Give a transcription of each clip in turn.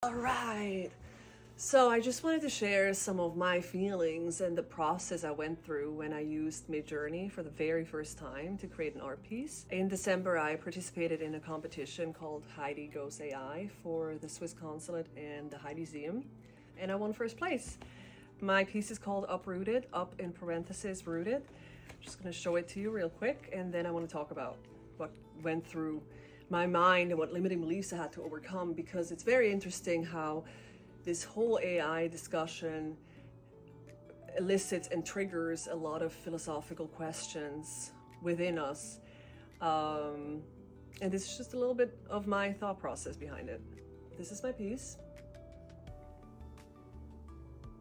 All right. So I just wanted to share some of my feelings and the process I went through when I used Midjourney for the very first time to create an art piece. In December, I participated in a competition called Heidi Goes AI for the Swiss Consulate and the Heidi Museum, and I won first place. My piece is called Uprooted, up in parentheses, rooted. I'm just gonna show it to you real quick, and then I want to talk about what went through my mind and what limiting beliefs I had to overcome, because it's very interesting how this whole AI discussion elicits and triggers a lot of philosophical questions within us. And this is just a little bit of my thought process behind it. This is my piece.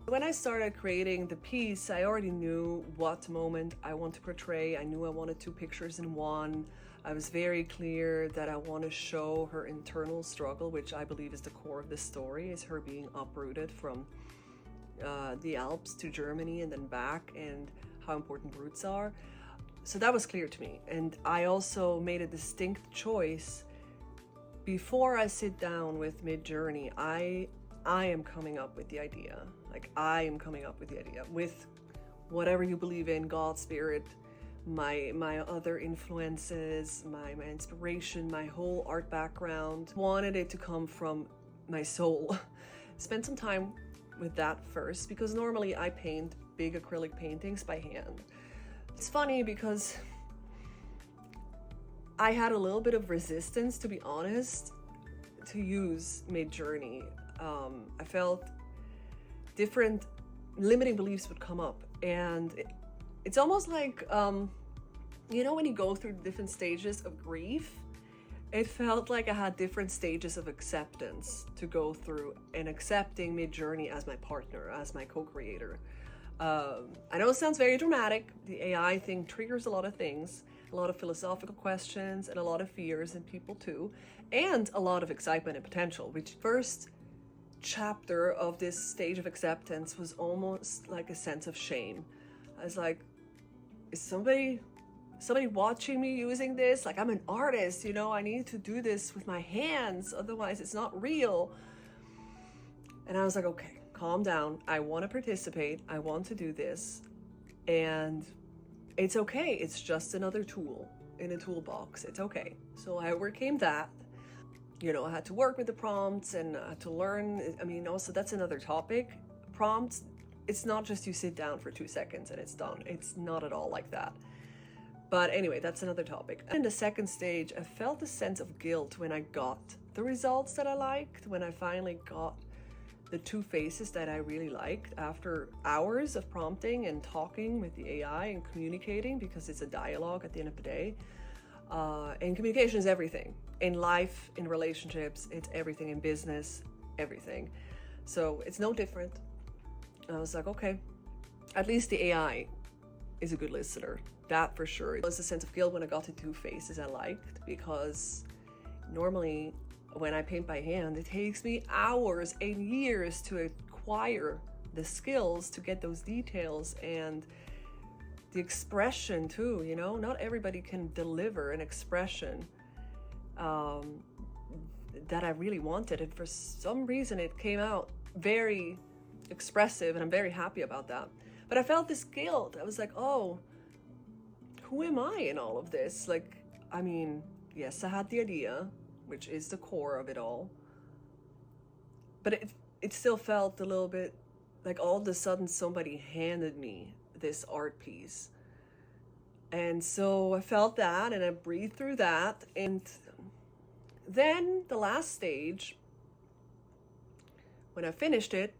When I started creating the piece, I already knew what moment I want to portray. I knew I wanted two pictures in one. I was very clear that I want to show her internal struggle, which I believe is the core of this story, is her being uprooted from the Alps to Germany and then back, and how important roots are. So that was clear to me. And I also made a distinct choice. Before I sit down with Midjourney, I am coming up with the idea. I am coming up with the idea with whatever you believe in, God, spirit, my other influences, my inspiration, my whole art background. Wanted it to come from my soul. Spent some time with that first, because normally I paint big acrylic paintings by hand. It's funny because I had a little bit of resistance, to be honest, to use Midjourney. I felt different limiting beliefs would come up, and it's almost like when you go through different stages of grief, it felt like I had different stages of acceptance to go through, and accepting Midjourney as my partner, as my co-creator. I know it sounds very dramatic. The AI thing triggers a lot of things, a lot of philosophical questions, and a lot of fears in people too, and a lot of excitement and potential. Which first chapter of this stage of acceptance was almost like a sense of shame. I was like, is somebody watching me using this? Like, I'm an artist, I need to do this with my hands, otherwise it's not real. And I was like, okay, calm down. I want to participate. I want to do this. And it's okay. It's just another tool in a toolbox. It's okay. So I overcame that. I had to work with the prompts, and I had to learn. Also, that's another topic. Prompts, it's not just you sit down for 2 seconds and it's done. It's not at all like that. But anyway, that's another topic. In the second stage, I felt a sense of guilt when I got the results that I liked, when I finally got the two faces that I really liked after hours of prompting and talking with the AI and communicating, because it's a dialogue at the end of the day. And communication is everything. In life, in relationships, it's everything. In business, everything. So it's no different. I was like, okay, at least the AI is a good listener. That for sure. It was a sense of guilt when I got the two faces I liked, because normally when I paint by hand, it takes me hours and years to acquire the skills to get those details and the expression too. Not everybody can deliver an expression that I really wanted, and for some reason it came out very expressive, and I'm very happy about that. But I felt this guilt. I was like, oh, who am I in all of this? Yes, I had the idea, which is the core of it all, but it still felt a little bit like all of a sudden somebody handed me this art piece. And so I felt that, and I breathed through that. And then the last stage, when I finished it,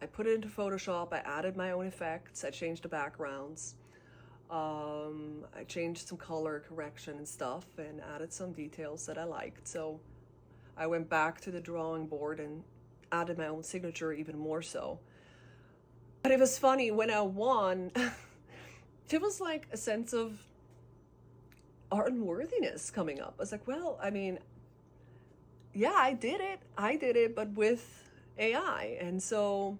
I put it into Photoshop. I added my own effects. I changed the backgrounds. I changed some color correction and stuff, and added some details that I liked. So I went back to the drawing board and added my own signature even more so. But it was funny, when I won, it was like a sense of unworthiness coming up. I was like, well, yeah, I did it, but with AI. And so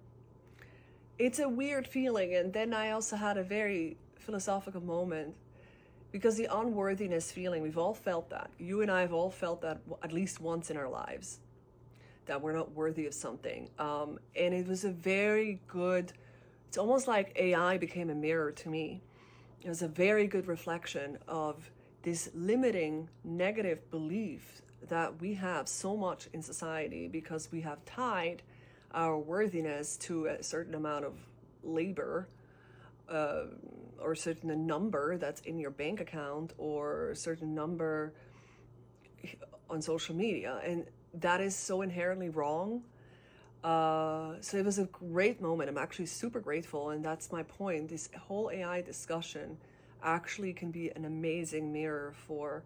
it's a weird feeling. And then I also had a very philosophical moment, because the unworthiness feeling, we've all felt that. You and I have all felt that at least once in our lives. that we're not worthy of something. And it was a very good, it's almost like AI became a mirror to me. It was a very good reflection of this limiting negative belief that we have so much in society because we have tied our worthiness to a certain amount of labor, or a certain number that's in your bank account, or a certain number on social media. And that is so inherently wrong. So it was a great moment. I'm actually super grateful. And that's my point. This whole AI discussion actually can be an amazing mirror for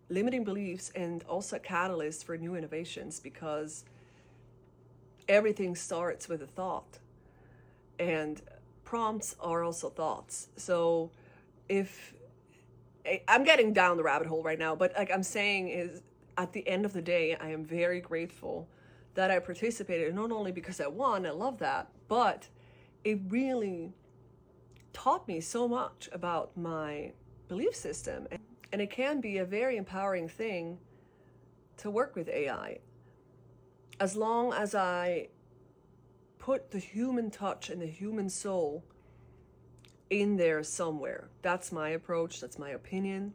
limiting beliefs and also a catalyst for new innovations, because everything starts with a thought. And prompts are also thoughts. So if I'm getting down the rabbit hole right now, but like I'm saying is, at the end of the day, I am very grateful that I participated, not only because I won, I love that, but it really taught me so much about my belief system. And it can be a very empowering thing to work with AI, as long as I put the human touch and the human soul in there somewhere. That's my approach, that's my opinion.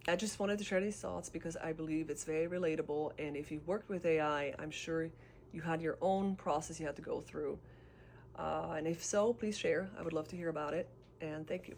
I just wanted to share these thoughts because I believe it's very relatable, and if you've worked with AI, I'm sure you had your own process you had to go through. And if so, please share. I would love to hear about it, and thank you.